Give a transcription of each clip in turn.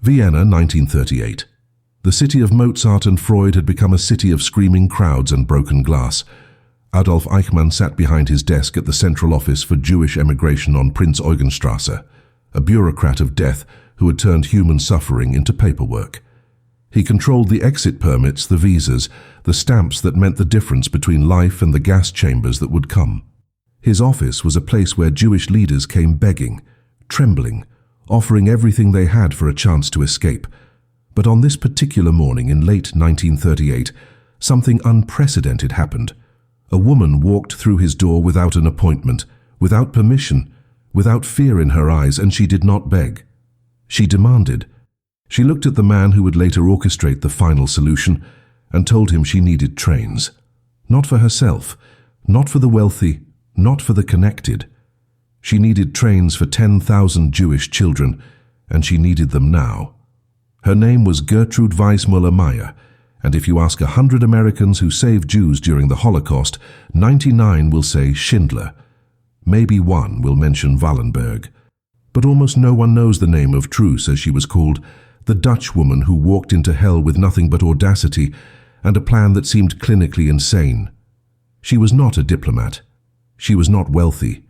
Vienna, 1938. The city of Mozart and Freud had become a city of screaming crowds and broken glass. Adolf Eichmann sat behind his desk at the Central Office for Jewish Emigration on Prinz Eugenstrasse, a bureaucrat of death who had turned human suffering into paperwork. He controlled the exit permits, the visas, the stamps that meant the difference between life and the gas chambers that would come. His office was a place where Jewish leaders came begging, trembling, offering everything they had for a chance to escape. But on this particular morning in late 1938, something unprecedented happened. A woman walked through his door without an appointment, without permission, without fear in her eyes, and she did not beg. She demanded. She looked at the man who would later orchestrate the final solution and told him she needed trains. Not for herself, not for the wealthy, not for the connected. She needed trains for 10,000 Jewish children, and she needed them now. Her name was Truus Wijsmuller-Meijer, and if you ask 100 Americans who saved Jews during the Holocaust, 99 will say Schindler. Maybe one will mention Wallenberg. But almost no one knows the name of Truus, as she was called, the Dutch woman who walked into hell with nothing but audacity and a plan that seemed clinically insane. She was not a diplomat. She was not wealthy.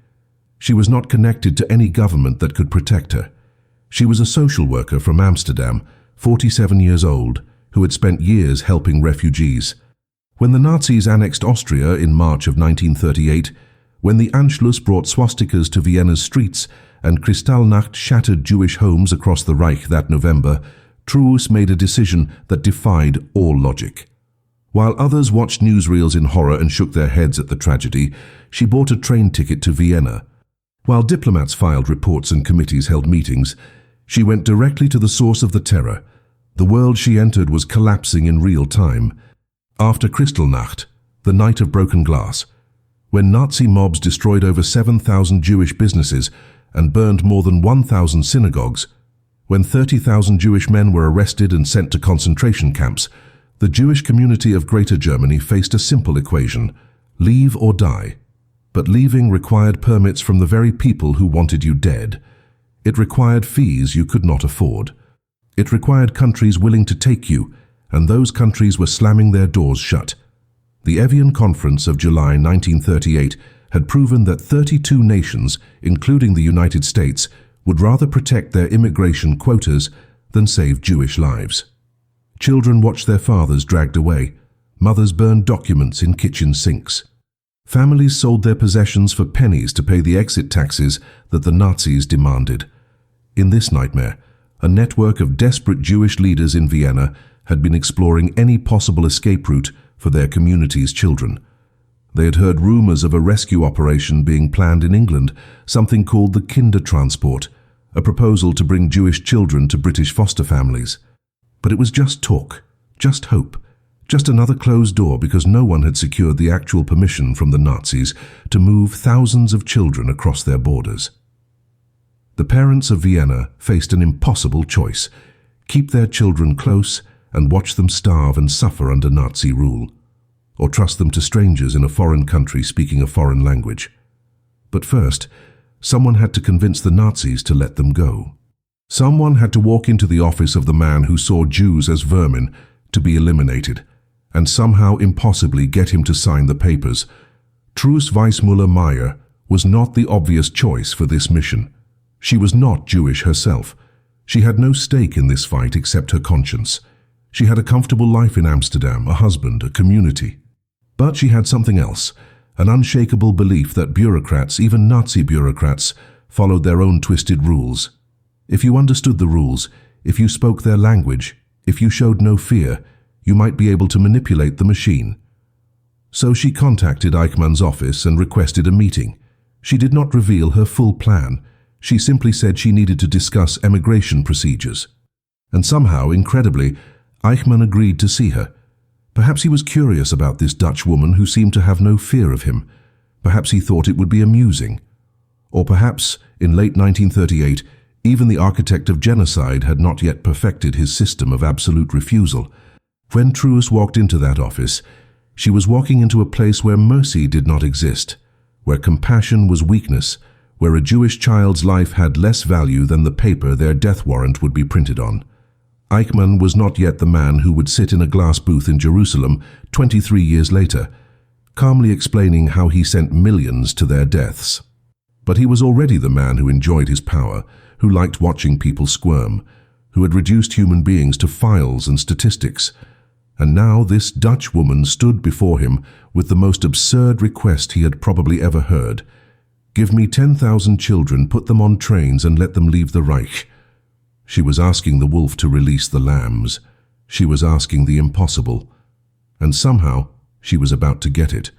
She was not connected to any government that could protect her. She was a social worker from Amsterdam, 47 years old, who had spent years helping refugees. When the Nazis annexed Austria in March of 1938, when the Anschluss brought swastikas to Vienna's streets and Kristallnacht shattered Jewish homes across the Reich that November, Truus made a decision that defied all logic. While others watched newsreels in horror and shook their heads at the tragedy, she bought a train ticket to Vienna. While diplomats filed reports and committees held meetings, she went directly to the source of the terror. The world she entered was collapsing in real time. After Kristallnacht, the night of broken glass, when Nazi mobs destroyed over 7,000 Jewish businesses and burned more than 1,000 synagogues, when 30,000 Jewish men were arrested and sent to concentration camps, the Jewish community of Greater Germany faced a simple equation: leave or die. But leaving required permits from the very people who wanted you dead. It required fees you could not afford. It required countries willing to take you, and those countries were slamming their doors shut. The Evian Conference of July 1938 had proven that 32 nations, including the United States, would rather protect their immigration quotas than save Jewish lives. Children watched their fathers dragged away. Mothers burned documents in kitchen sinks. Families sold their possessions for pennies to pay the exit taxes that the Nazis demanded. In this nightmare, a network of desperate Jewish leaders in Vienna had been exploring any possible escape route for their community's children. They had heard rumors of a rescue operation being planned in England, something called the Kindertransport, a proposal to bring Jewish children to British foster families. But it was just talk, just hope, just another closed door because no one had secured the actual permission from the Nazis to move thousands of children across their borders. The parents of Vienna faced an impossible choice: keep their children close and watch them starve and suffer under Nazi rule, or trust them to strangers in a foreign country speaking a foreign language. But first, someone had to convince the Nazis to let them go. Someone had to walk into the office of the man who saw Jews as vermin to be eliminated, and somehow impossibly get him to sign the papers. Truus Wijsmuller-Meijer was not the obvious choice for this mission. She was not Jewish herself. She had no stake in this fight except her conscience. She had a comfortable life in Amsterdam, a husband, a community. But she had something else, an unshakable belief that bureaucrats, even Nazi bureaucrats, followed their own twisted rules. If you understood the rules, if you spoke their language, if you showed no fear, you might be able to manipulate the machine. So she contacted Eichmann's office and requested a meeting. She did not reveal her full plan. She simply said she needed to discuss emigration procedures. And somehow, incredibly, Eichmann agreed to see her. Perhaps he was curious about this Dutch woman who seemed to have no fear of him. Perhaps he thought it would be amusing. Or perhaps, in late 1938, even the architect of genocide had not yet perfected his system of absolute refusal. When Truus walked into that office, she was walking into a place where mercy did not exist, where compassion was weakness, where a Jewish child's life had less value than the paper their death warrant would be printed on. Eichmann was not yet the man who would sit in a glass booth in Jerusalem 23 years later, calmly explaining how he sent millions to their deaths. But he was already the man who enjoyed his power, who liked watching people squirm, who had reduced human beings to files and statistics. And now this Dutch woman stood before him with the most absurd request he had probably ever heard. "Give me 10,000 children, put them on trains and let them leave the Reich." She was asking the wolf to release the lambs. She was asking the impossible. And somehow, she was about to get it.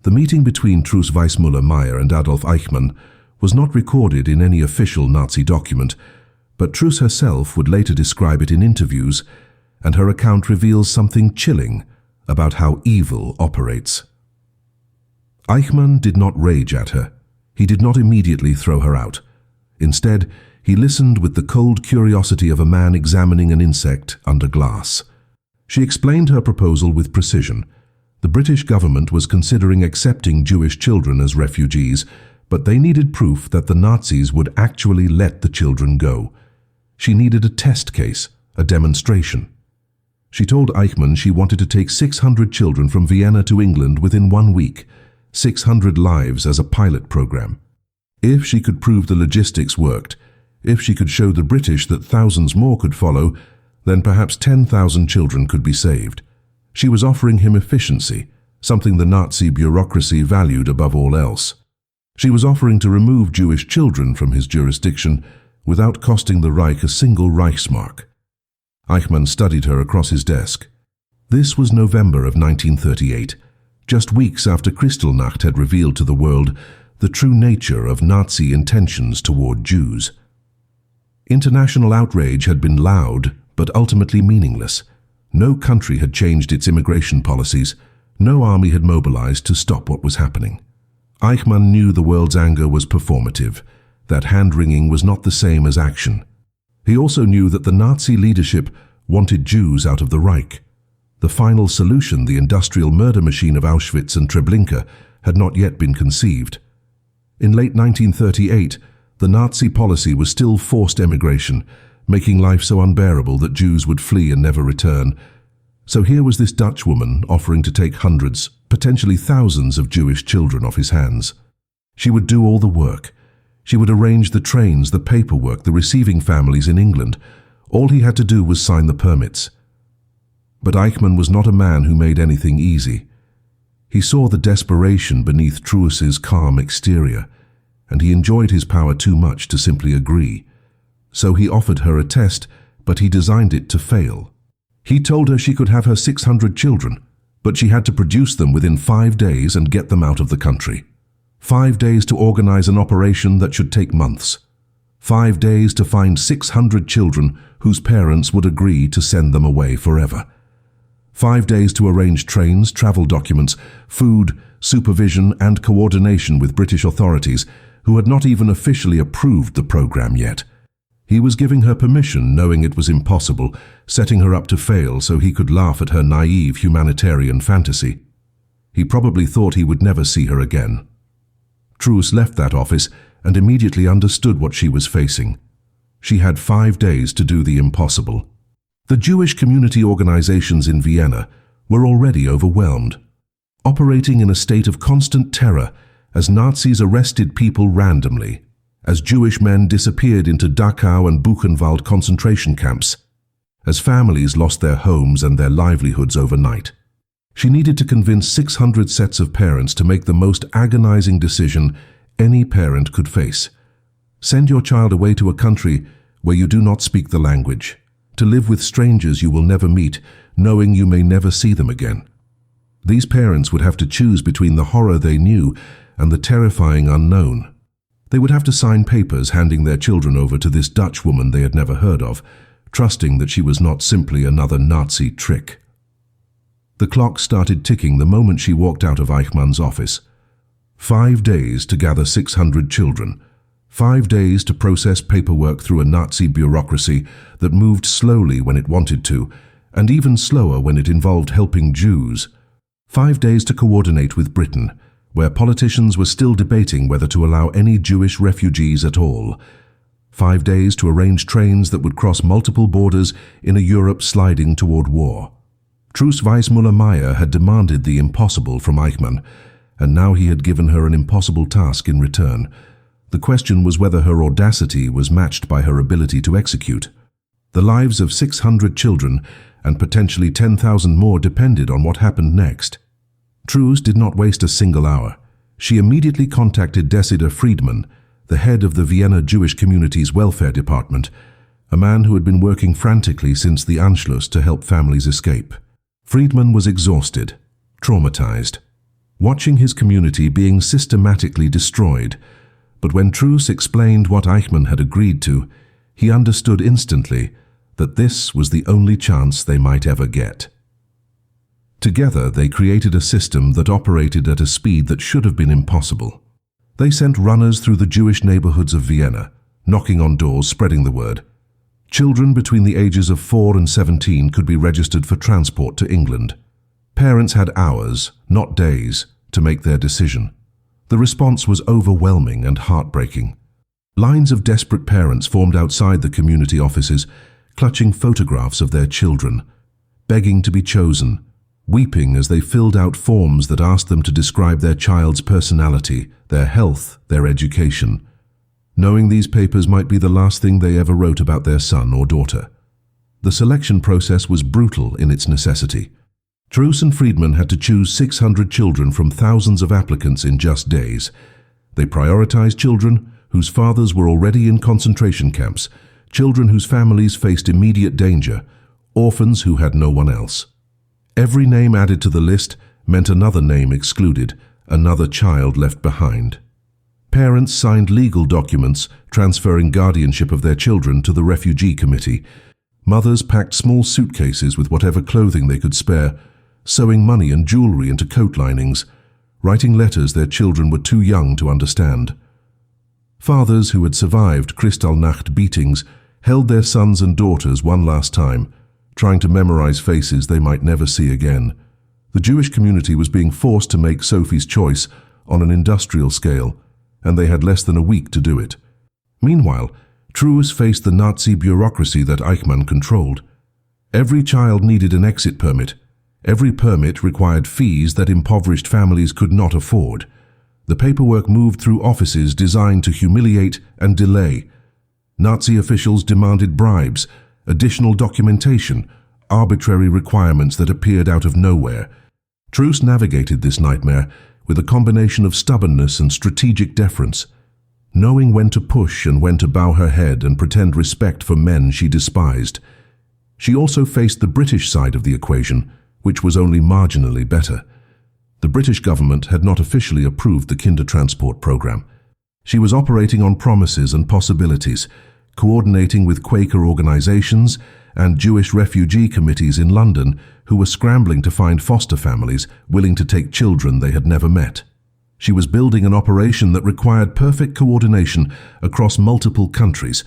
The meeting between Truus Wijsmuller-Meijer and Adolf Eichmann was not recorded in any official Nazi document, but Truus herself would later describe it in interviews, and her account reveals something chilling about how evil operates. Eichmann did not rage at her. He did not immediately throw her out. Instead, he listened with the cold curiosity of a man examining an insect under glass. She explained her proposal with precision. The British government was considering accepting Jewish children as refugees, but they needed proof that the Nazis would actually let the children go. She needed a test case, a demonstration. She told Eichmann she wanted to take 600 children from Vienna to England within 1 week, 600 lives as a pilot program. If she could prove the logistics worked, if she could show the British that thousands more could follow, then perhaps 10,000 children could be saved. She was offering him efficiency, something the Nazi bureaucracy valued above all else. She was offering to remove Jewish children from his jurisdiction without costing the Reich a single Reichsmark. Eichmann studied her across his desk. This was November of 1938, just weeks after Kristallnacht had revealed to the world the true nature of Nazi intentions toward Jews. International outrage had been loud, but ultimately meaningless. No country had changed its immigration policies. No army had mobilized to stop what was happening. Eichmann knew the world's anger was performative, that hand-wringing was not the same as action. He also knew that the Nazi leadership wanted Jews out of the Reich. The final solution, the industrial murder machine of Auschwitz and Treblinka, had not yet been conceived. In late 1938, the Nazi policy was still forced emigration, making life so unbearable that Jews would flee and never return. So here was this Dutch woman offering to take hundreds, potentially thousands of Jewish children off his hands. She would do all the work. She would arrange the trains, the paperwork, the receiving families in England. All he had to do was sign the permits. But Eichmann was not a man who made anything easy. He saw the desperation beneath Truus's calm exterior, and he enjoyed his power too much to simply agree. So he offered her a test, but he designed it to fail. He told her she could have her 600 children, but she had to produce them within 5 days and get them out of the country. 5 days to organize an operation that should take months. 5 days to find 600 children whose parents would agree to send them away forever. 5 days to arrange trains, travel documents, food, supervision and coordination with British authorities who had not even officially approved the program yet. He was giving her permission, knowing it was impossible, setting her up to fail so he could laugh at her naive humanitarian fantasy. He probably thought he would never see her again. Truus left that office and immediately understood what she was facing. She had 5 days to do the impossible. The Jewish community organizations in Vienna were already overwhelmed, operating in a state of constant terror as Nazis arrested people randomly, as Jewish men disappeared into Dachau and Buchenwald concentration camps, as families lost their homes and their livelihoods overnight. She needed to convince 600 sets of parents to make the most agonizing decision any parent could face. Send your child away to a country where you do not speak the language, to live with strangers you will never meet, knowing you may never see them again. These parents would have to choose between the horror they knew and the terrifying unknown. They would have to sign papers handing their children over to this Dutch woman they had never heard of, trusting that she was not simply another Nazi trick. The clock started ticking the moment she walked out of Eichmann's office. 5 days to gather 600 children. 5 days to process paperwork through a Nazi bureaucracy that moved slowly when it wanted to, and even slower when it involved helping Jews. 5 days to coordinate with Britain, where politicians were still debating whether to allow any Jewish refugees at all. 5 days to arrange trains that would cross multiple borders in a Europe sliding toward war. Truus Wijsmuller-Meijer had demanded the impossible from Eichmann, and now he had given her an impossible task in return. The question was whether her audacity was matched by her ability to execute. The lives of 600 children and potentially 10,000 more depended on what happened next. Truus did not waste a single hour. She immediately contacted Decidor Friedman, the head of the Vienna Jewish community's welfare department, a man who had been working frantically since the Anschluss to help families escape. Friedman was exhausted, traumatized, watching his community being systematically destroyed. But when Truus explained what Eichmann had agreed to, he understood instantly that this was the only chance they might ever get. Together, they created a system that operated at a speed that should have been impossible. They sent runners through the Jewish neighborhoods of Vienna, knocking on doors, spreading the word. Children between the ages of 4 and 17 could be registered for transport to England. Parents had hours, not days, to make their decision. The response was overwhelming and heartbreaking. Lines of desperate parents formed outside the community offices, clutching photographs of their children, begging to be chosen, weeping as they filled out forms that asked them to describe their child's personality, their health, their education, knowing these papers might be the last thing they ever wrote about their son or daughter. The selection process was brutal in its necessity. Truus and Friedman had to choose 600 children from thousands of applicants in just days. They prioritized children whose fathers were already in concentration camps, children whose families faced immediate danger, orphans who had no one else. Every name added to the list meant another name excluded, another child left behind. Parents signed legal documents transferring guardianship of their children to the refugee committee. Mothers packed small suitcases with whatever clothing they could spare, sewing money and jewelry into coat linings, writing letters their children were too young to understand. Fathers who had survived Kristallnacht beatings held their sons and daughters one last time, trying to memorize faces they might never see again. The Jewish community was being forced to make Sophie's choice on an industrial scale, and they had less than a week to do it. Meanwhile, Truus faced the Nazi bureaucracy that Eichmann controlled. Every child needed an exit permit. Every permit required fees that impoverished families could not afford. The paperwork moved through offices designed to humiliate and delay. Nazi officials demanded bribes, additional documentation, arbitrary requirements that appeared out of nowhere. Truus navigated this nightmare with a combination of stubbornness and strategic deference, knowing when to push and when to bow her head and pretend respect for men she despised. She also faced the British side of the equation, which was only marginally better. The British government had not officially approved the Kindertransport program. She was operating on promises and possibilities, coordinating with Quaker organizations and Jewish refugee committees in London who were scrambling to find foster families willing to take children they had never met. She was building an operation that required perfect coordination across multiple countries,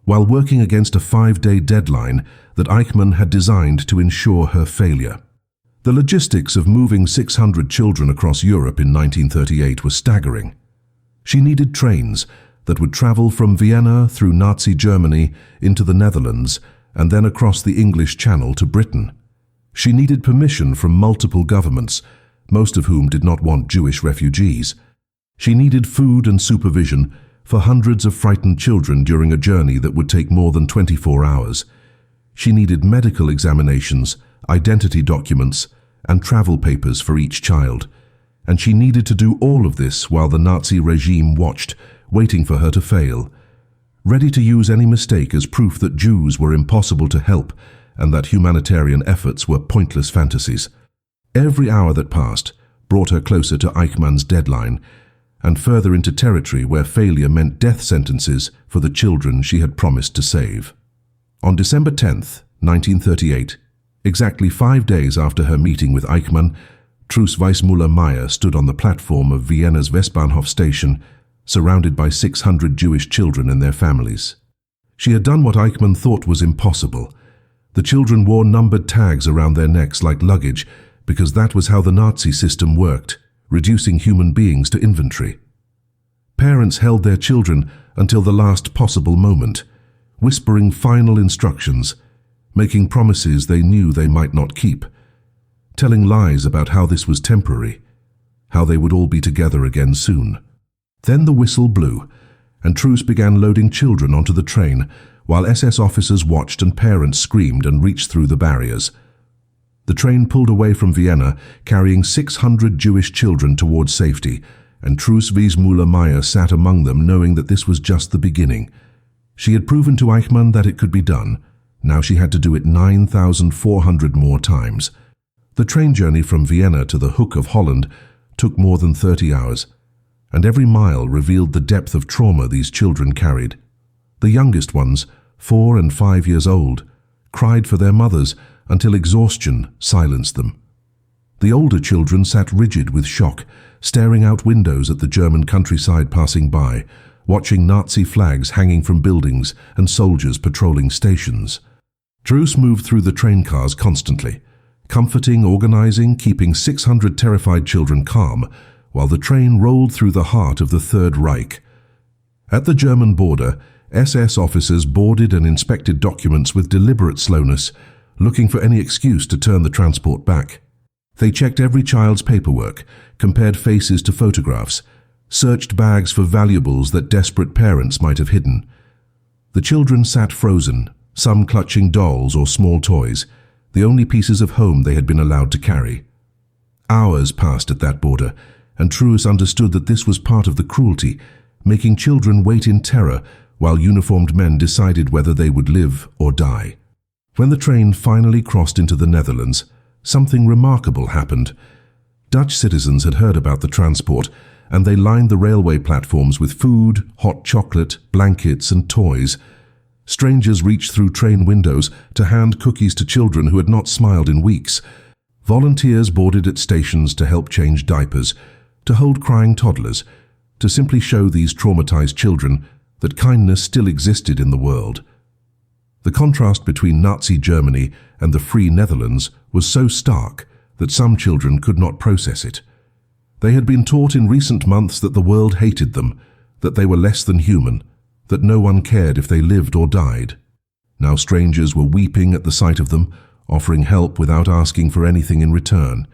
while working against a 5-day deadline that Eichmann had designed to ensure her failure. The logistics of moving 600 children across Europe in 1938 were staggering. She needed trains that would travel from Vienna through Nazi Germany into the Netherlands and then across the English Channel to Britain. She needed permission from multiple governments, most of whom did not want Jewish refugees. She needed food and supervision for hundreds of frightened children during a journey that would take more than 24 hours. She needed medical examinations, identity documents, and travel papers for each child. And she needed to do all of this while the Nazi regime watched, waiting for her to fail, ready to use any mistake as proof that Jews were impossible to help and that humanitarian efforts were pointless fantasies. Every hour that passed brought her closer to Eichmann's deadline and further into territory where failure meant death sentences for the children she had promised to save. On December 10th, 1938, exactly 5 days after her meeting with Eichmann, Truus Wijsmuller-Meijer stood on the platform of Vienna's Westbahnhof station, surrounded by 600 Jewish children and their families. She had done what Eichmann thought was impossible. The children wore numbered tags around their necks like luggage, because that was how the Nazi system worked, reducing human beings to inventory. Parents held their children until the last possible moment, whispering final instructions, making promises they knew they might not keep, telling lies about how this was temporary, how they would all be together again soon. Then the whistle blew, and Truus began loading children onto the train, while SS officers watched and parents screamed and reached through the barriers. The train pulled away from Vienna, carrying 600 Jewish children towards safety, and Truus Wijsmuller-Meijer sat among them, knowing that this was just the beginning. She had proven to Eichmann that it could be done. Now she had to do it 9,400 more times. The train journey from Vienna to the Hook of Holland took more than 30 hours, and every mile revealed the depth of trauma these children carried. The youngest ones, 4 and 5 years old, cried for their mothers until exhaustion silenced them. The older children sat rigid with shock, staring out windows at the German countryside passing by, watching Nazi flags hanging from buildings and soldiers patrolling stations. Truus moved through the train cars constantly, comforting, organizing, keeping 600 terrified children calm, while the train rolled through the heart of the Third Reich. At the German border, SS officers boarded and inspected documents with deliberate slowness, looking for any excuse to turn the transport back. They checked every child's paperwork, compared faces to photographs, searched bags for valuables that desperate parents might have hidden. The children sat frozen, some clutching dolls or small toys, the only pieces of home they had been allowed to carry. Hours passed at that border, and Truus understood that this was part of the cruelty, making children wait in terror while uniformed men decided whether they would live or die. When the train finally crossed into the Netherlands, something remarkable happened. Dutch citizens had heard about the transport, and they lined the railway platforms with food, hot chocolate, blankets, and toys. Strangers reached through train windows to hand cookies to children who had not smiled in weeks. Volunteers boarded at stations to help change diapers, to hold crying toddlers, to simply show these traumatized children that kindness still existed in the world. The contrast between Nazi Germany and the Free Netherlands was so stark that some children could not process it. They had been taught in recent months that the world hated them, that they were less than human, that no one cared if they lived or died. Now strangers were weeping at the sight of them, offering help without asking for anything in return.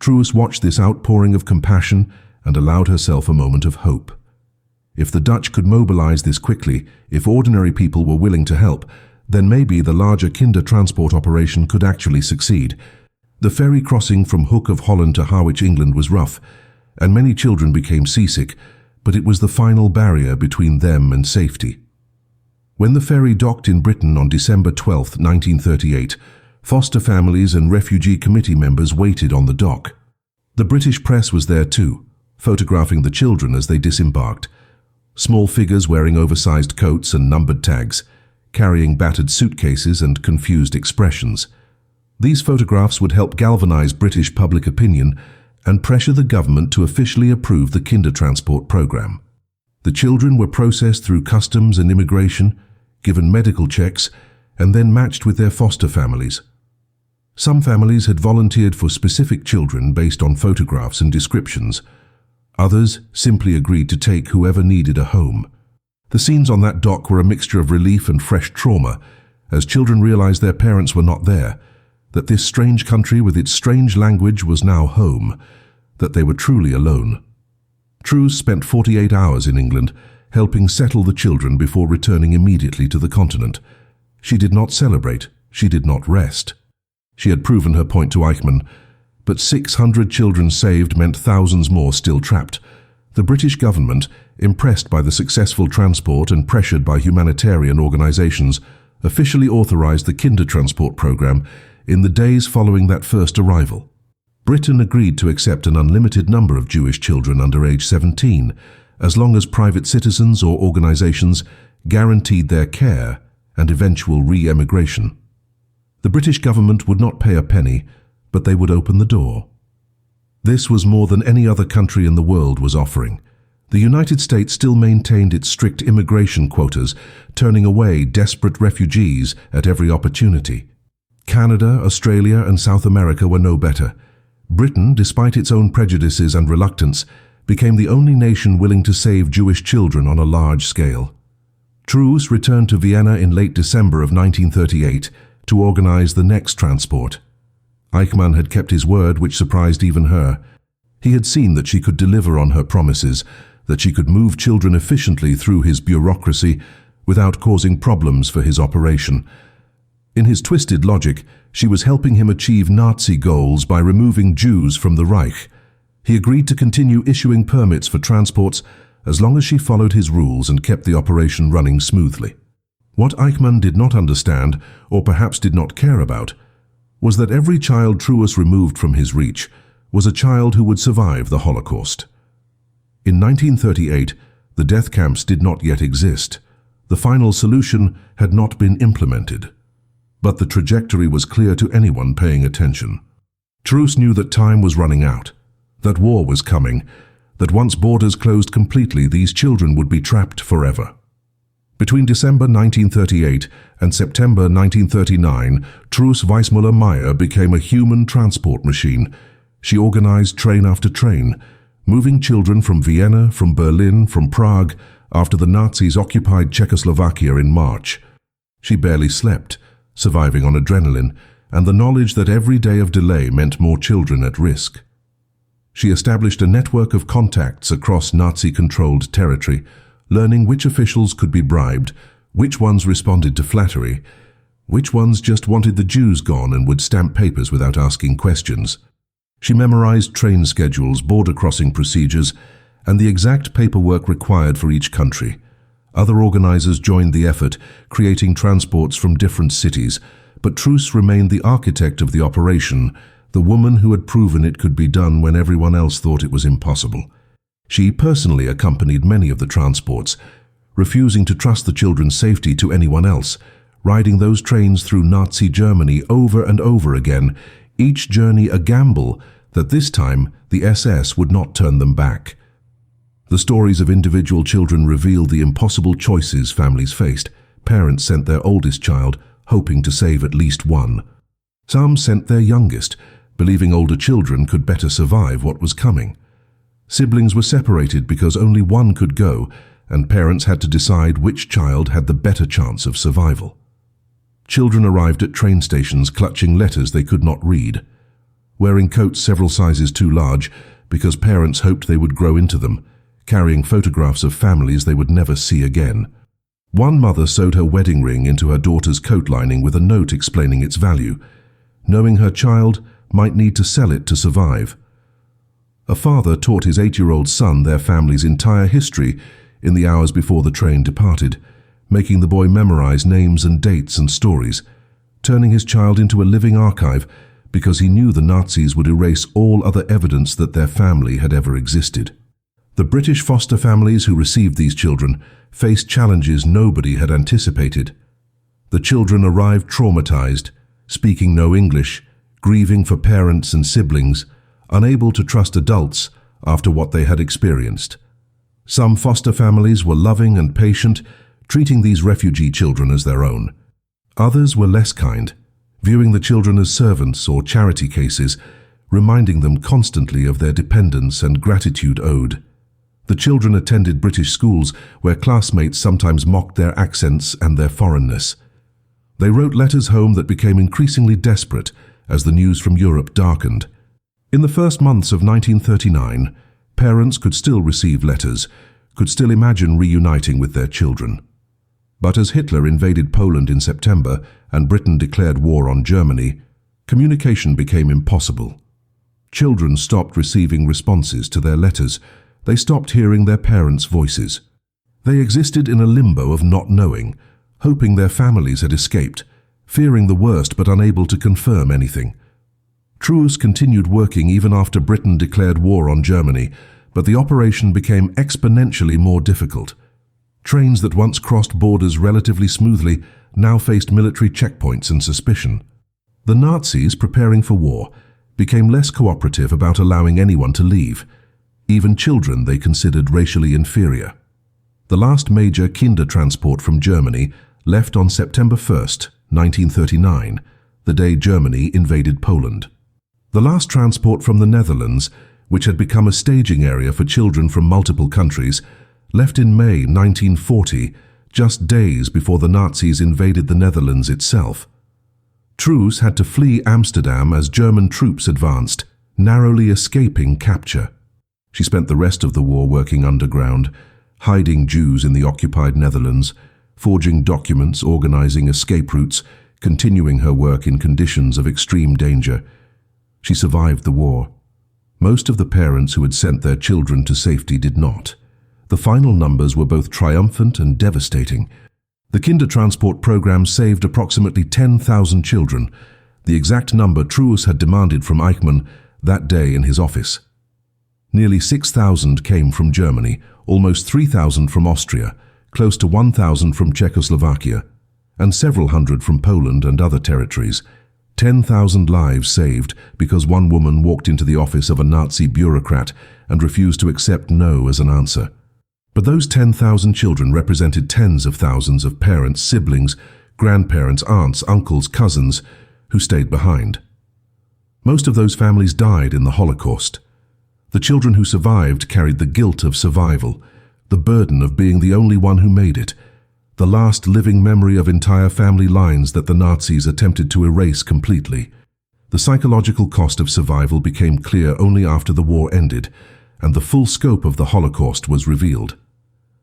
Truus watched this outpouring of compassion and allowed herself a moment of hope. If the Dutch could mobilize this quickly, if ordinary people were willing to help, then maybe the larger Kindertransport operation could actually succeed. The ferry crossing from Hook of Holland to Harwich, England was rough, and many children became seasick, but it was the final barrier between them and safety. When the ferry docked in Britain on December 12, 1938, foster families and refugee committee members waited on the dock. The British press was there too, photographing the children as they disembarked. Small figures wearing oversized coats and numbered tags, carrying battered suitcases and confused expressions. These photographs would help galvanize British public opinion and pressure the government to officially approve the Kindertransport program. The children were processed through customs and immigration, given medical checks, and then matched with their foster families. Some families had volunteered for specific children based on photographs and descriptions. Others simply agreed to take whoever needed a home. The scenes on that dock were a mixture of relief and fresh trauma, as children realized their parents were not there, that this strange country with its strange language was now home, that they were truly alone. Truus spent 48 hours in England, helping settle the children before returning immediately to the continent. She did not celebrate, she did not rest. She had proven her point to Eichmann, but 600 children saved meant thousands more still trapped. The British government, impressed by the successful transport and pressured by humanitarian organizations, officially authorized the Kindertransport program in the days following that first arrival. Britain agreed to accept an unlimited number of Jewish children under age 17, as long as private citizens or organizations guaranteed their care and eventual re-emigration. The British government would not pay a penny, but they would open the door. This was more than any other country in the world was offering. The United States still maintained its strict immigration quotas, turning away desperate refugees at every opportunity. Canada, Australia, and South America were no better. Britain, despite its own prejudices and reluctance, became the only nation willing to save Jewish children on a large scale. Truus returned to Vienna in late December of 1938 to organize the next transport. Eichmann had kept his word, which surprised even her. He had seen that she could deliver on her promises, that she could move children efficiently through his bureaucracy without causing problems for his operation. In his twisted logic, she was helping him achieve Nazi goals by removing Jews from the Reich. He agreed to continue issuing permits for transports as long as she followed his rules and kept the operation running smoothly. What Eichmann did not understand, or perhaps did not care about, was that every child Truus removed from his reach was a child who would survive the Holocaust. In 1938, the death camps did not yet exist. The final solution had not been implemented. But the trajectory was clear to anyone paying attention. Truus knew that time was running out, that war was coming, that once borders closed completely, these children would be trapped forever. Between December 1938 and September 1939, Truus Wijsmuller-Meijer became a human transport machine. She organized train after train, moving children from Vienna, from Berlin, from Prague, after the Nazis occupied Czechoslovakia in March. She barely slept, surviving on adrenaline, and the knowledge that every day of delay meant more children at risk. She established a network of contacts across Nazi-controlled territory, learning which officials could be bribed, which ones responded to flattery, which ones just wanted the Jews gone and would stamp papers without asking questions. She memorized train schedules, border crossing procedures, and the exact paperwork required for each country. Other organizers joined the effort, creating transports from different cities, but Truus remained the architect of the operation, the woman who had proven it could be done when everyone else thought it was impossible. She personally accompanied many of the transports, refusing to trust the children's safety to anyone else, riding those trains through Nazi Germany over and over again, each journey a gamble that this time the SS would not turn them back. The stories of individual children revealed the impossible choices families faced. Parents sent their oldest child, hoping to save at least one. Some sent their youngest, believing older children could better survive what was coming. Siblings were separated because only one could go, and parents had to decide which child had the better chance of survival. Children arrived at train stations clutching letters they could not read, wearing coats several sizes too large because parents hoped they would grow into them, carrying photographs of families they would never see again. One mother sewed her wedding ring into her daughter's coat lining with a note explaining its value, knowing her child might need to sell it to survive. A father taught his 8-year-old son their family's entire history in the hours before the train departed, making the boy memorize names and dates and stories, turning his child into a living archive because he knew the Nazis would erase all other evidence that their family had ever existed. The British foster families who received these children faced challenges nobody had anticipated. The children arrived traumatized, speaking no English, grieving for parents and siblings, unable to trust adults after what they had experienced. Some foster families were loving and patient, treating these refugee children as their own. Others were less kind, viewing the children as servants or charity cases, reminding them constantly of their dependence and gratitude owed. The children attended British schools where classmates sometimes mocked their accents and their foreignness. They wrote letters home that became increasingly desperate as the news from Europe darkened. In the first months of 1939, parents could still receive letters, could still imagine reuniting with their children. But as Hitler invaded Poland in September and Britain declared war on Germany, communication became impossible. Children stopped receiving responses to their letters. They stopped hearing their parents' voices. They existed in a limbo of not knowing, hoping their families had escaped, fearing the worst but unable to confirm anything. Truus continued working even after Britain declared war on Germany, but the operation became exponentially more difficult. Trains that once crossed borders relatively smoothly now faced military checkpoints and suspicion. The Nazis, preparing for war, became less cooperative about allowing anyone to leave. Even children they considered racially inferior. The last major Kindertransport from Germany left on September 1st, 1939, the day Germany invaded Poland. The last transport from the Netherlands, which had become a staging area for children from multiple countries, left in May 1940, just days before the Nazis invaded the Netherlands itself. Truus had to flee Amsterdam as German troops advanced, narrowly escaping capture. She spent the rest of the war working underground, hiding Jews in the occupied Netherlands, forging documents, organizing escape routes, continuing her work in conditions of extreme danger. She survived the war. Most of the parents who had sent their children to safety did not. The final numbers were both triumphant and devastating. The Kindertransport program saved approximately 10,000 children, the exact number Truus had demanded from Eichmann that day in his office. Nearly 6,000 came from Germany, almost 3,000 from Austria, close to 1,000 from Czechoslovakia, and several hundred from Poland and other territories. 10,000 lives saved because one woman walked into the office of a Nazi bureaucrat and refused to accept no as an answer. But those 10,000 children represented tens of thousands of parents, siblings, grandparents, aunts, uncles, cousins who stayed behind. Most of those families died in the Holocaust. The children who survived carried the guilt of survival, the burden of being the only one who made it, the last living memory of entire family lines that the Nazis attempted to erase completely. The psychological cost of survival became clear only after the war ended, and the full scope of the Holocaust was revealed.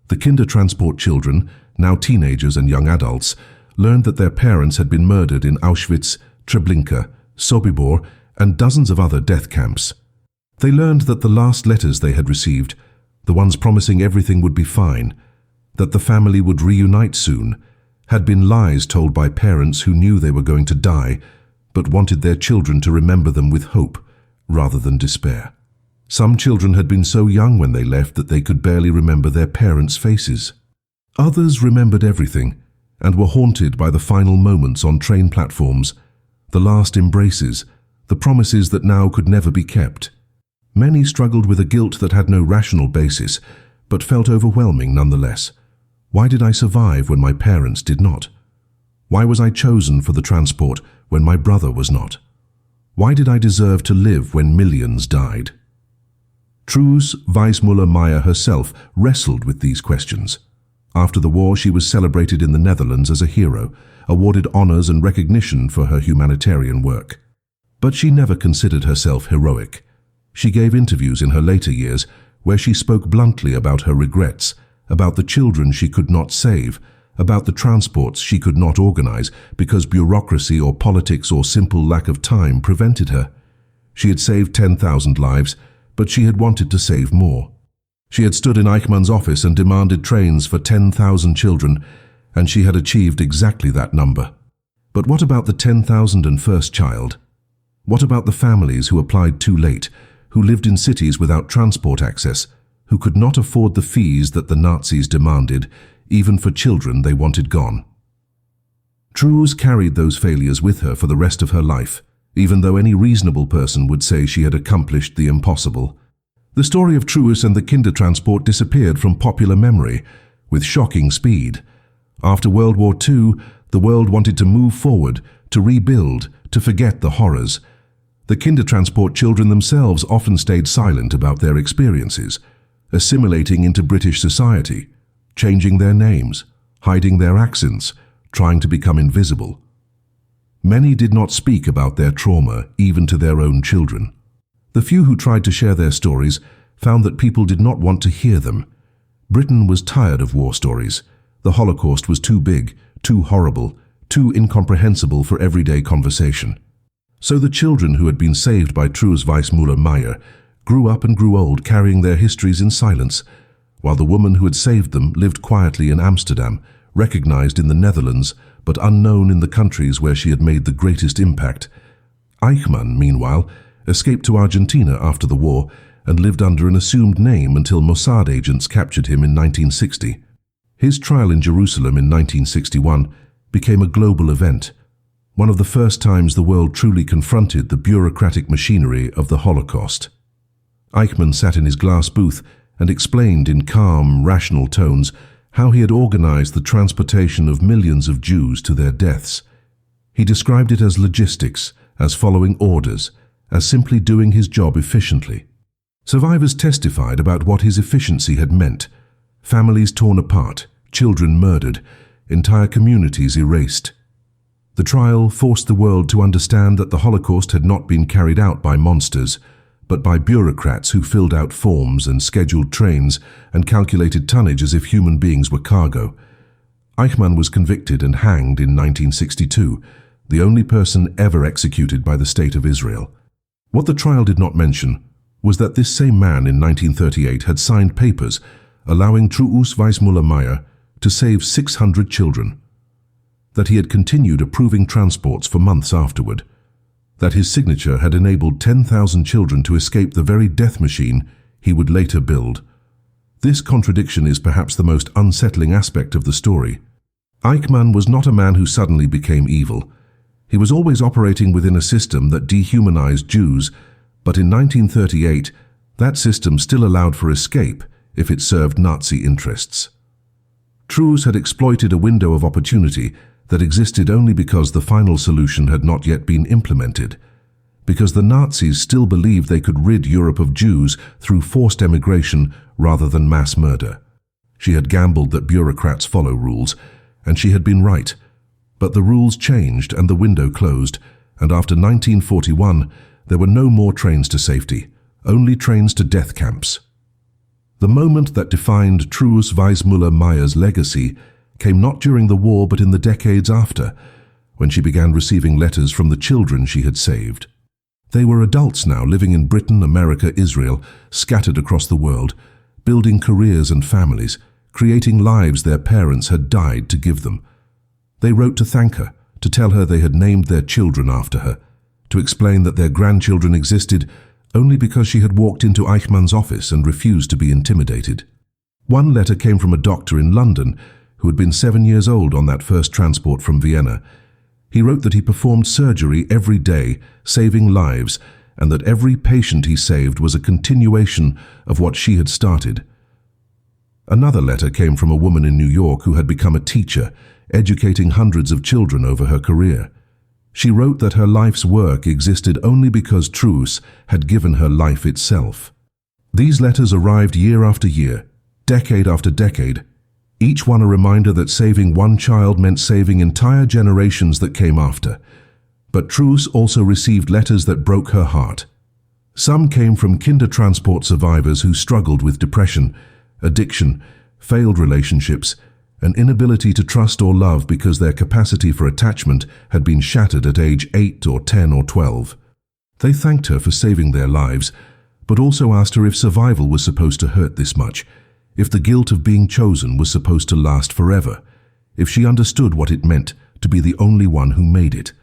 The Kindertransport children, now teenagers and young adults, learned that their parents had been murdered in Auschwitz, Treblinka, Sobibor, and dozens of other death camps. They learned that the last letters they had received, the ones promising everything would be fine, that the family would reunite soon, had been lies told by parents who knew they were going to die, but wanted their children to remember them with hope rather than despair. Some children had been so young when they left that they could barely remember their parents' faces. Others remembered everything and were haunted by the final moments on train platforms, the last embraces, the promises that now could never be kept. Many struggled with a guilt that had no rational basis, but felt overwhelming nonetheless. Why did I survive when my parents did not? Why was I chosen for the transport when my brother was not? Why did I deserve to live when millions died? Truus Wijsmuller-Meijer herself wrestled with these questions. After the war, she was celebrated in the Netherlands as a hero, awarded honors and recognition for her humanitarian work. But she never considered herself heroic. She gave interviews in her later years where she spoke bluntly about her regrets, about the children she could not save, about the transports she could not organize because bureaucracy or politics or simple lack of time prevented her. She had saved 10,000 lives, but she had wanted to save more. She had stood in Eichmann's office and demanded trains for 10,000 children, and she had achieved exactly that number. But what about the 10,001st child? What about the families who applied too late, who lived in cities without transport access, who could not afford the fees that the Nazis demanded, even for children they wanted gone? Truus carried those failures with her for the rest of her life, even though any reasonable person would say she had accomplished the impossible. The story of Truus and the Kindertransport disappeared from popular memory with shocking speed. After World War II, the world wanted to move forward, to rebuild, to forget the horrors. The Kindertransport children themselves often stayed silent about their experiences, assimilating into British society, changing their names, hiding their accents, trying to become invisible. Many did not speak about their trauma, even to their own children. The few who tried to share their stories found that people did not want to hear them. Britain was tired of war stories. The Holocaust was too big, too horrible, too incomprehensible for everyday conversation. So the children who had been saved by Truus Wijsmuller-Meijer grew up and grew old carrying their histories in silence, while the woman who had saved them lived quietly in Amsterdam, recognized in the Netherlands, but unknown in the countries where she had made the greatest impact. Eichmann, meanwhile, escaped to Argentina after the war and lived under an assumed name until Mossad agents captured him in 1960. His trial in Jerusalem in 1961 became a global event, one of the first times the world truly confronted the bureaucratic machinery of the Holocaust. Eichmann sat in his glass booth and explained in calm, rational tones how he had organized the transportation of millions of Jews to their deaths. He described it as logistics, as following orders, as simply doing his job efficiently. Survivors testified about what his efficiency had meant. Families torn apart, children murdered, entire communities erased. The trial forced the world to understand that the Holocaust had not been carried out by monsters, but by bureaucrats who filled out forms and scheduled trains and calculated tonnage as if human beings were cargo. Eichmann was convicted and hanged in 1962, the only person ever executed by the State of Israel. What the trial did not mention was that this same man in 1938 had signed papers allowing Truus Wijsmuller-Meijer to save 600 children, that he had continued approving transports for months afterward, that his signature had enabled 10,000 children to escape the very death machine he would later build. This contradiction is perhaps the most unsettling aspect of the story. Eichmann was not a man who suddenly became evil. He was always operating within a system that dehumanized Jews, but in 1938, that system still allowed for escape if it served Nazi interests. Truus had exploited a window of opportunity that existed only because the final solution had not yet been implemented, because the Nazis still believed they could rid Europe of Jews through forced emigration rather than mass murder. She had gambled that bureaucrats follow rules, and she had been right. But the rules changed and the window closed, and after 1941, there were no more trains to safety, only trains to death camps. The moment that defined Truus Wijsmuller-Meijer's legacy came not during the war but in the decades after, when she began receiving letters from the children she had saved. They were adults now, living in Britain, America, Israel, scattered across the world, building careers and families, creating lives their parents had died to give them. They wrote to thank her, to tell her they had named their children after her, to explain that their grandchildren existed only because she had walked into Eichmann's office and refused to be intimidated. One letter came from a doctor in London who had been 7 years old on that first transport from Vienna. He wrote that he performed surgery every day, saving lives, and that every patient he saved was a continuation of what she had started. Another letter came from a woman in New York who had become a teacher, educating hundreds of children over her career. She wrote that her life's work existed only because Truus had given her life itself. These letters arrived year after year, decade after decade, each one a reminder that saving one child meant saving entire generations that came after. But Truus also received letters that broke her heart. Some came from Kindertransport survivors who struggled with depression, addiction, failed relationships, an inability to trust or love because their capacity for attachment had been shattered at age 8 or 10 or 12. They thanked her for saving their lives, but also asked her if survival was supposed to hurt this much, if the guilt of being chosen was supposed to last forever, if she understood what it meant to be the only one who made it.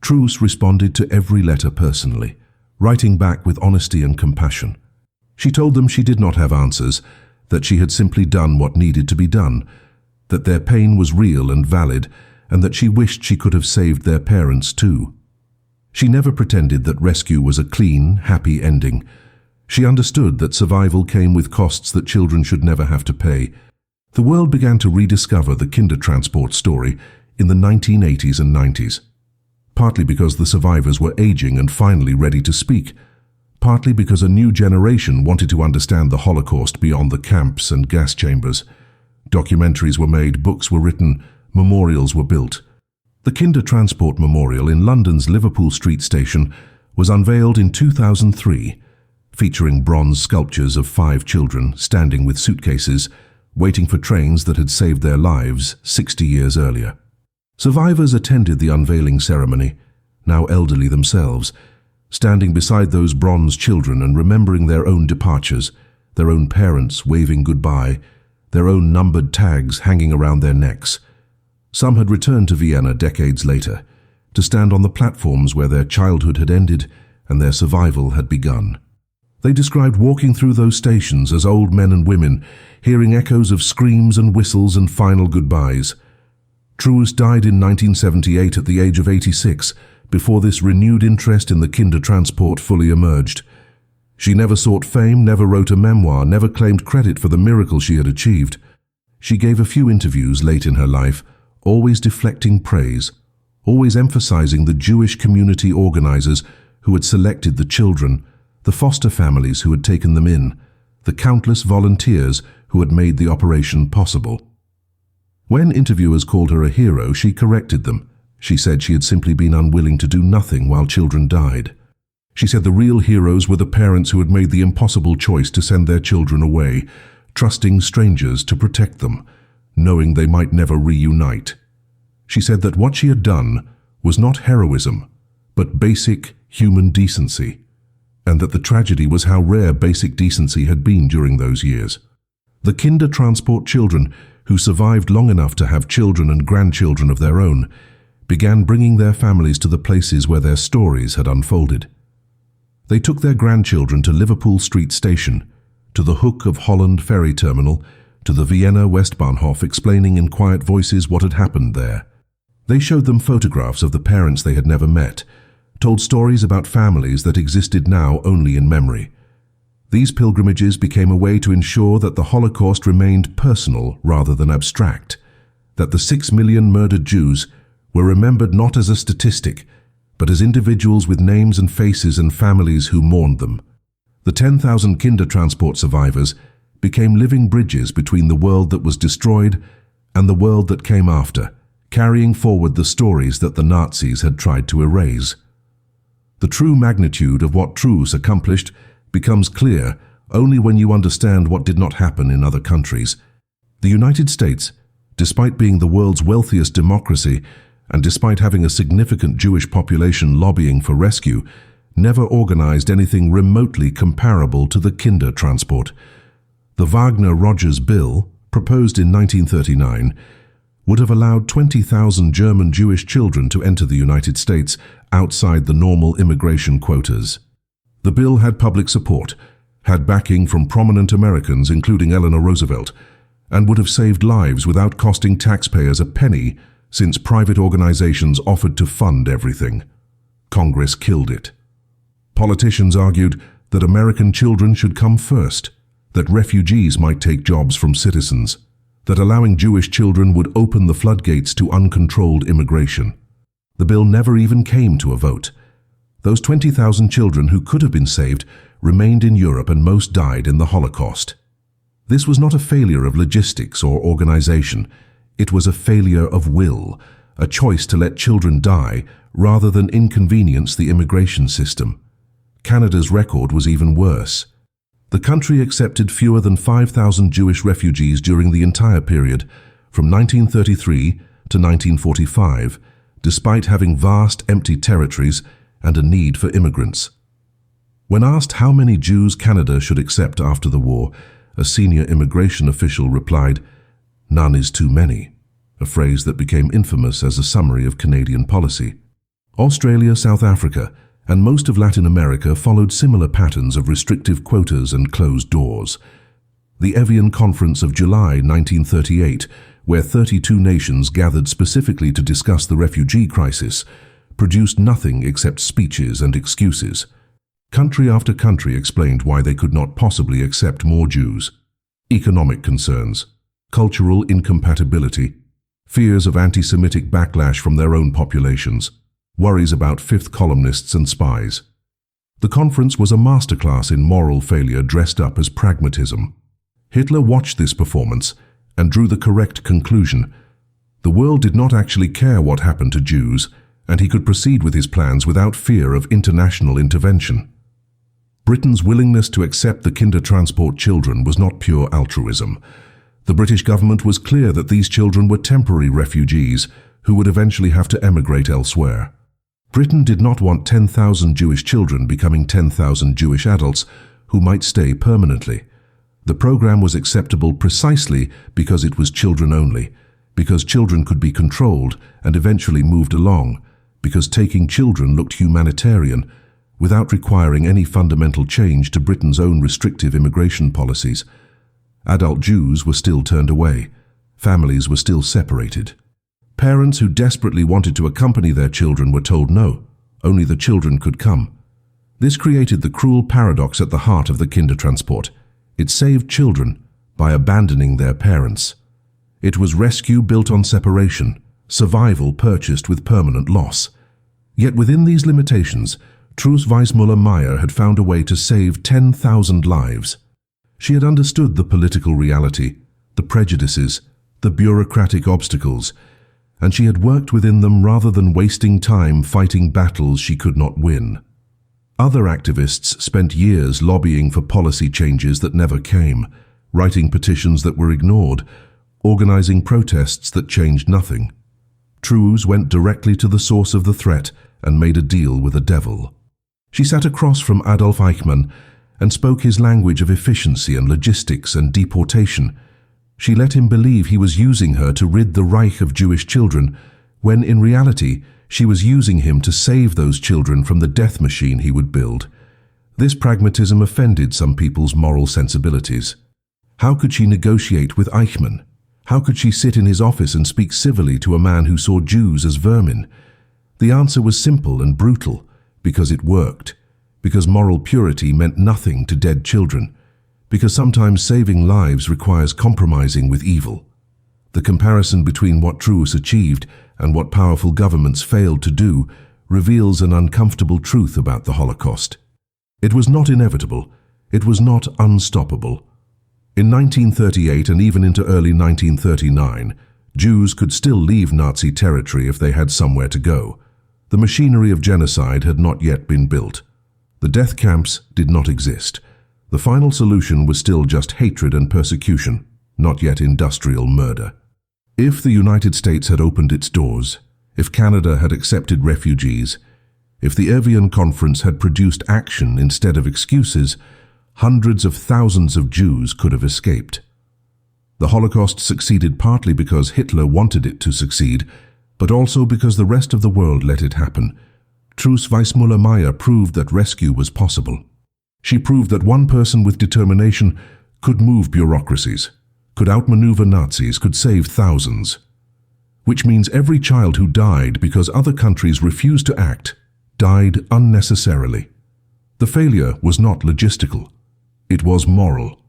Truus responded to every letter personally, writing back with honesty and compassion. She told them she did not have answers, that she had simply done what needed to be done, that their pain was real and valid, and that she wished she could have saved their parents too. She never pretended that rescue was a clean, happy ending. She understood that survival came with costs that children should never have to pay. The world began to rediscover the Kindertransport story in the 1980s and 90s, partly because the survivors were aging and finally ready to speak, partly because a new generation wanted to understand the Holocaust beyond the camps and gas chambers. Documentaries were made, books were written, memorials were built. The Kindertransport Memorial in London's Liverpool Street Station was unveiled in 2003, featuring bronze sculptures of 5 children standing with suitcases, waiting for trains that had saved their lives 60 years earlier. Survivors attended the unveiling ceremony, now elderly themselves, standing beside those bronze children and remembering their own departures, their own parents waving goodbye, their own numbered tags hanging around their necks. Some had returned to Vienna decades later, to stand on the platforms where their childhood had ended and their survival had begun. They described walking through those stations as old men and women, hearing echoes of screams and whistles and final goodbyes. Truus died in 1978 at the age of 86, before this renewed interest in the Kindertransport fully emerged. She never sought fame, never wrote a memoir, never claimed credit for the miracle she had achieved. She gave a few interviews late in her life, always deflecting praise, always emphasizing the Jewish community organizers who had selected the children, the foster families who had taken them in, the countless volunteers who had made the operation possible. When interviewers called her a hero, she corrected them. She said she had simply been unwilling to do nothing while children died. She said the real heroes were the parents who had made the impossible choice to send their children away, trusting strangers to protect them, knowing they might never reunite. She said that what she had done was not heroism, but basic human decency, and that the tragedy was how rare basic decency had been during those years. The Kindertransport children, who survived long enough to have children and grandchildren of their own, began bringing their families to the places where their stories had unfolded. They took their grandchildren to Liverpool Street Station, to the Hook of Holland ferry terminal, to the Vienna Westbahnhof, explaining in quiet voices what had happened there. They showed them photographs of the parents they had never met, told stories about families that existed now only in memory. These pilgrimages became a way to ensure that the Holocaust remained personal rather than abstract, that the 6 million murdered Jews were remembered not as a statistic, but as individuals with names and faces and families who mourned them. The 10,000 Kindertransport survivors became living bridges between the world that was destroyed and the world that came after, carrying forward the stories that the Nazis had tried to erase. The true magnitude of what Truus accomplished becomes clear only when you understand what did not happen in other countries. The United States, despite being the world's wealthiest democracy and despite having a significant Jewish population lobbying for rescue, never organized anything remotely comparable to the Kindertransport. The Wagner-Rogers Bill, proposed in 1939, would have allowed 20,000 German Jewish children to enter the United States outside the normal immigration quotas. The bill had public support, had backing from prominent Americans including Eleanor Roosevelt, and would have saved lives without costing taxpayers a penny, since private organizations offered to fund everything. Congress killed it. Politicians argued that American children should come first, that refugees might take jobs from citizens, that allowing Jewish children would open the floodgates to uncontrolled immigration. The bill never even came to a vote. Those 20,000 children who could have been saved remained in Europe, and most died in the Holocaust. This was not a failure of logistics or organization. It was a failure of will, a choice to let children die rather than inconvenience the immigration system. Canada's record was even worse. The country accepted fewer than 5,000 Jewish refugees during the entire period, from 1933 to 1945, despite having vast empty territories and a need for immigrants. When asked how many Jews Canada should accept after the war, a senior immigration official replied, "None is too many," a phrase that became infamous as a summary of Canadian policy. Australia, South Africa, and most of Latin America followed similar patterns of restrictive quotas and closed doors. The Evian Conference of July 1938, where 32 nations gathered specifically to discuss the refugee crisis, produced nothing except speeches and excuses. Country after country explained why they could not possibly accept more Jews. Economic concerns, cultural incompatibility, fears of anti-Semitic backlash from their own populations, worries about fifth columnists and spies. The conference was a masterclass in moral failure dressed up as pragmatism. Hitler watched this performance and drew the correct conclusion. The world did not actually care what happened to Jews, and he could proceed with his plans without fear of international intervention. Britain's willingness to accept the Kindertransport children was not pure altruism. The British government was clear that these children were temporary refugees who would eventually have to emigrate elsewhere. Britain did not want 10,000 Jewish children becoming 10,000 Jewish adults who might stay permanently. The program was acceptable precisely because it was children only, because children could be controlled and eventually moved along, because taking children looked humanitarian, without requiring any fundamental change to Britain's own restrictive immigration policies. Adult Jews were still turned away. Families were still separated. Parents who desperately wanted to accompany their children were told no, only the children could come. This created the cruel paradox at the heart of the Kindertransport. It saved children by abandoning their parents. It was rescue built on separation, survival purchased with permanent loss. Yet within these limitations, Truus Wijsmuller-Meijer had found a way to save 10,000 lives. She had understood the political reality, the prejudices, the bureaucratic obstacles, and she had worked within them rather than wasting time fighting battles she could not win. Other activists spent years lobbying for policy changes that never came, writing petitions that were ignored, organizing protests that changed nothing. Truus went directly to the source of the threat and made a deal with the devil. She sat across from Adolf Eichmann and spoke his language of efficiency and logistics and deportation. She let him believe he was using her to rid the Reich of Jewish children, when in reality she was using him to save those children from the death machine he would build. This pragmatism offended some people's moral sensibilities. How could she negotiate with Eichmann? How could she sit in his office and speak civilly to a man who saw Jews as vermin? The answer was simple and brutal, because it worked, because moral purity meant nothing to dead children, because sometimes saving lives requires compromising with evil. The comparison between what Truus achieved and what powerful governments failed to do reveals an uncomfortable truth about the Holocaust. It was not inevitable. It was not unstoppable. In 1938 and even into early 1939, Jews could still leave Nazi territory if they had somewhere to go. The machinery of genocide had not yet been built. The death camps did not exist. The final solution was still just hatred and persecution, not yet industrial murder. If the United States had opened its doors, if Canada had accepted refugees, if the Evian Conference had produced action instead of excuses, hundreds of thousands of Jews could have escaped. The Holocaust succeeded partly because Hitler wanted it to succeed, but also because the rest of the world let it happen. Truus Wijsmuller-Meijer proved that rescue was possible. She proved that one person with determination could move bureaucracies, could outmaneuver Nazis, could save thousands. Which means every child who died because other countries refused to act died unnecessarily. The failure was not logistical. It was moral.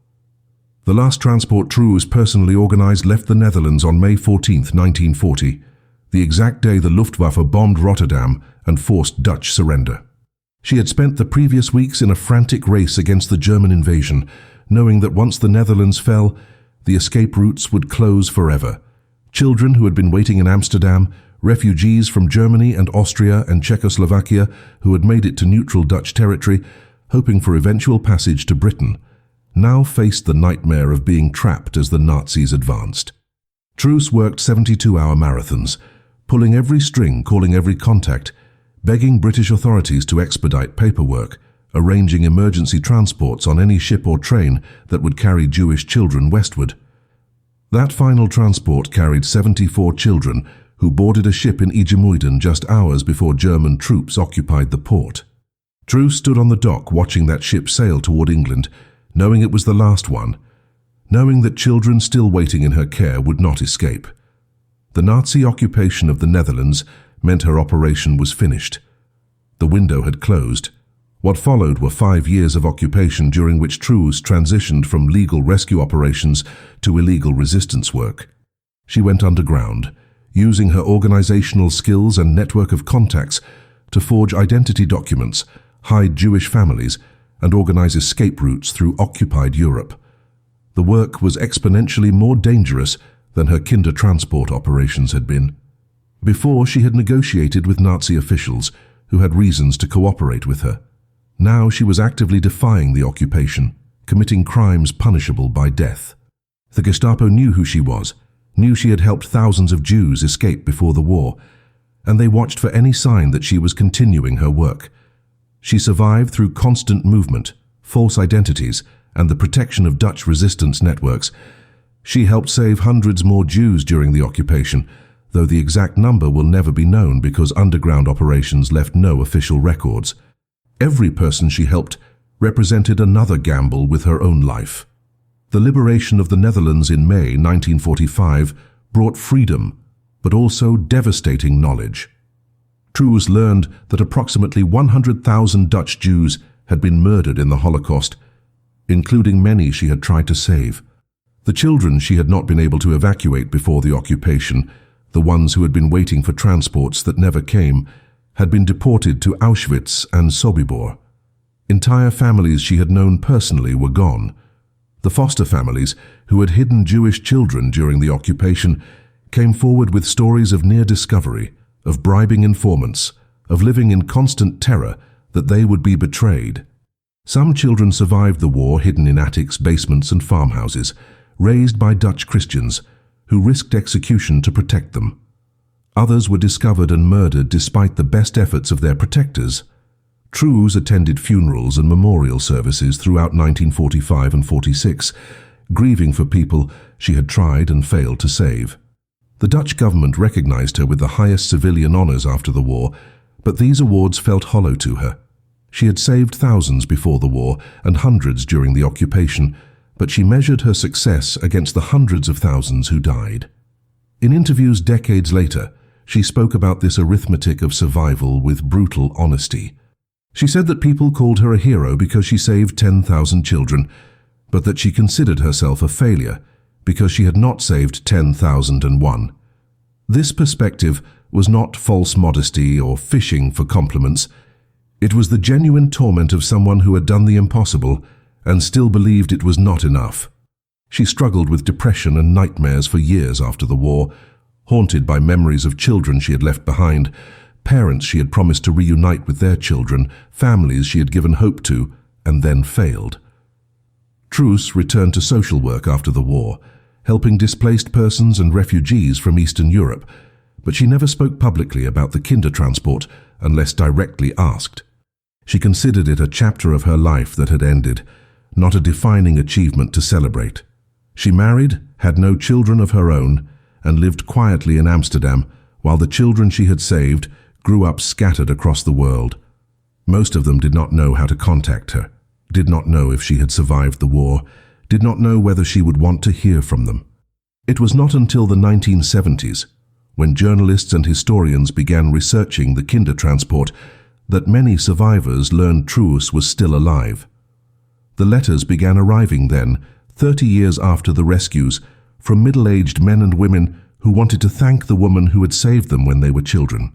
The last transport Truus personally organized left the Netherlands on May 14, 1940, the exact day the Luftwaffe bombed Rotterdam and forced Dutch surrender. She had spent the previous weeks in a frantic race against the German invasion, knowing that once the Netherlands fell, the escape routes would close forever. Children who had been waiting in Amsterdam, refugees from Germany and Austria and Czechoslovakia who had made it to neutral Dutch territory, hoping for eventual passage to Britain, now faced the nightmare of being trapped as the Nazis advanced. Truus worked 72-hour marathons, pulling every string, calling every contact, begging British authorities to expedite paperwork, arranging emergency transports on any ship or train that would carry Jewish children westward. That final transport carried 74 children who boarded a ship in IJmuiden just hours before German troops occupied the port. Truus stood on the dock watching that ship sail toward England, knowing it was the last one, knowing that children still waiting in her care would not escape. The Nazi occupation of the Netherlands meant her operation was finished. The window had closed. What followed were 5 years of occupation during which Truus transitioned from legal rescue operations to illegal resistance work. She went underground, using her organizational skills and network of contacts to forge identity documents, hide Jewish families, and organize escape routes through occupied Europe. The work was exponentially more dangerous than her Kindertransport operations had been. Before, she had negotiated with Nazi officials who had reasons to cooperate with her. Now she was actively defying the occupation, committing crimes punishable by death. The Gestapo knew who she was, knew she had helped thousands of Jews escape before the war, and they watched for any sign that she was continuing her work. She survived through constant movement, false identities, and the protection of Dutch resistance networks. She helped save hundreds more Jews during the occupation, though the exact number will never be known because underground operations left no official records. Every person she helped represented another gamble with her own life. The liberation of the Netherlands in May 1945 brought freedom, but also devastating knowledge. Truus learned that approximately 100,000 Dutch Jews had been murdered in the Holocaust, including many she had tried to save. The children she had not been able to evacuate before the occupation, the ones who had been waiting for transports that never came, had been deported to Auschwitz and Sobibor. Entire families she had known personally were gone. The foster families, who had hidden Jewish children during the occupation, came forward with stories of near discovery, of bribing informants, of living in constant terror that they would be betrayed. Some children survived the war hidden in attics, basements and farmhouses, raised by Dutch Christians, who risked execution to protect them. Others were discovered and murdered despite the best efforts of their protectors. Truus attended funerals and memorial services throughout 1945 and 46, grieving for people she had tried and failed to save. The Dutch government recognized her with the highest civilian honors after the war, but these awards felt hollow to her. She had saved thousands before the war and hundreds during the occupation, but she measured her success against the hundreds of thousands who died. In interviews decades later, she spoke about this arithmetic of survival with brutal honesty. She said that people called her a hero because she saved 10,000 children, but that she considered herself a failure because she had not saved 10,001. This perspective was not false modesty or fishing for compliments. It was the genuine torment of someone who had done the impossible and still believed it was not enough. She struggled with depression and nightmares for years after the war, haunted by memories of children she had left behind, parents she had promised to reunite with their children, families she had given hope to, and then failed. Truus returned to social work after the war, helping displaced persons and refugees from Eastern Europe, but she never spoke publicly about the Kindertransport unless directly asked. She considered it a chapter of her life that had ended, not a defining achievement to celebrate. She married, had no children of her own, and lived quietly in Amsterdam while the children she had saved grew up scattered across the world. Most of them did not know how to contact her, did not know if she had survived the war, did not know whether she would want to hear from them. It was not until the 1970s, when journalists and historians began researching the Kindertransport, that many survivors learned Truus was still alive. The letters began arriving then, 30 years after the rescues, from middle-aged men and women who wanted to thank the woman who had saved them when they were children.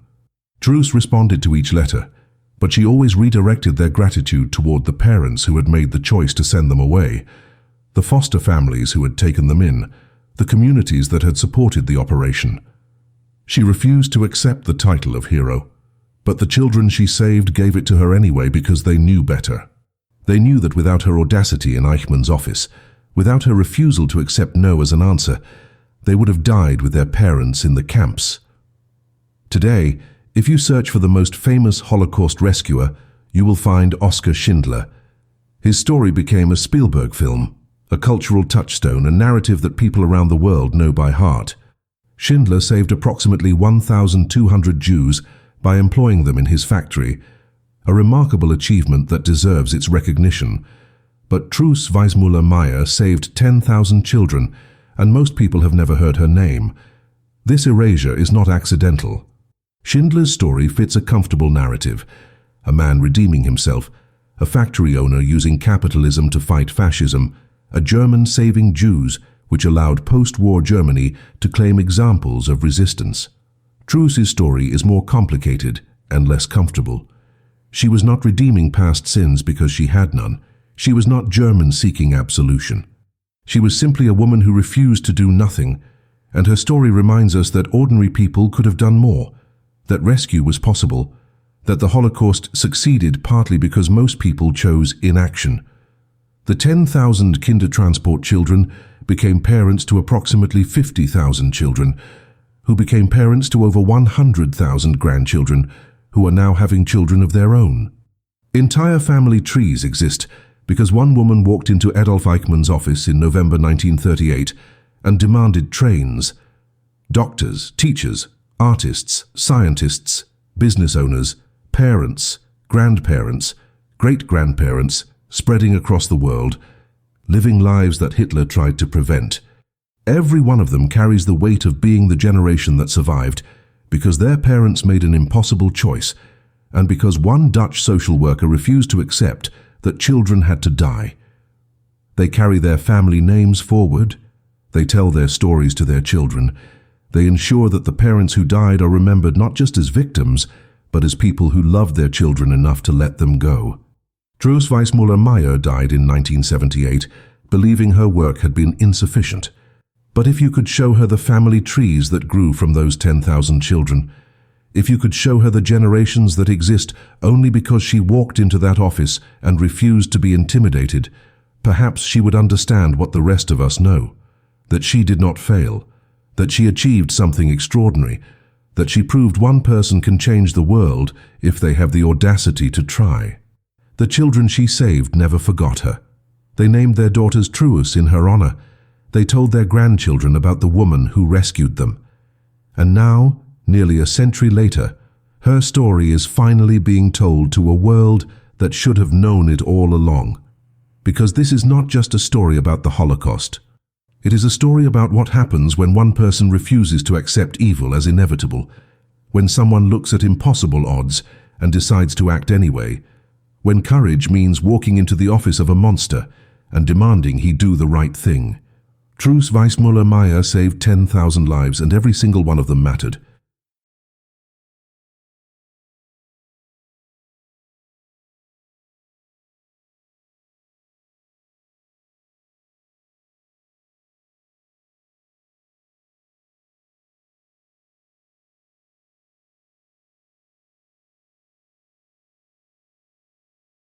Truus responded to each letter, but she always redirected their gratitude toward the parents who had made the choice to send them away, the foster families who had taken them in, the communities that had supported the operation. She refused to accept the title of hero, but the children she saved gave it to her anyway because they knew better. They knew that without her audacity in Eichmann's office, without her refusal to accept no as an answer, they would have died with their parents in the camps. Today, if you search for the most famous Holocaust rescuer, you will find Oskar Schindler. His story became a Spielberg film, a cultural touchstone, a narrative that people around the world know by heart. Schindler saved approximately 1,200 Jews by employing them in his factory, a remarkable achievement that deserves its recognition. But Truus Wijsmuller-Meijer saved 10,000 children, and most people have never heard her name. This erasure is not accidental. Schindler's story fits a comfortable narrative: a man redeeming himself, a factory owner using capitalism to fight fascism, a German saving Jews, which allowed post-war Germany to claim examples of resistance. Truus's story is more complicated and less comfortable. She was not redeeming past sins because she had none. She was not German seeking absolution. She was simply a woman who refused to do nothing, and her story reminds us that ordinary people could have done more, that rescue was possible, that the Holocaust succeeded partly because most people chose inaction. The 10,000 Kindertransport children became parents to approximately 50,000 children, who became parents to over 100,000 grandchildren, who are now having children of their own. Entire family trees exist because one woman walked into Adolf Eichmann's office in November 1938 and demanded trains. Doctors, teachers, artists, scientists, business owners, parents, grandparents, great-grandparents, spreading across the world, living lives that Hitler tried to prevent. Every one of them carries the weight of being the generation that survived because their parents made an impossible choice, and because one Dutch social worker refused to accept that children had to die. They carry their family names forward. They tell their stories to their children. They ensure that the parents who died are remembered not just as victims, but as people who loved their children enough to let them go. Truus Wijsmuller-Meijer died in 1978, believing her work had been insufficient. But if you could show her the family trees that grew from those 10,000 children, if you could show her the generations that exist only because she walked into that office and refused to be intimidated, perhaps she would understand what the rest of us know, that she did not fail, that she achieved something extraordinary, that she proved one person can change the world if they have the audacity to try. The children she saved never forgot her. They named their daughters Truus in her honor. They told their grandchildren about the woman who rescued them. And now, nearly a century later, her story is finally being told to a world that should have known it all along. Because this is not just a story about the Holocaust. It is a story about what happens when one person refuses to accept evil as inevitable, when someone looks at impossible odds and decides to act anyway, when courage means walking into the office of a monster and demanding he do the right thing. Truus Wijsmuller-Meijer saved 10,000 lives, and every single one of them mattered.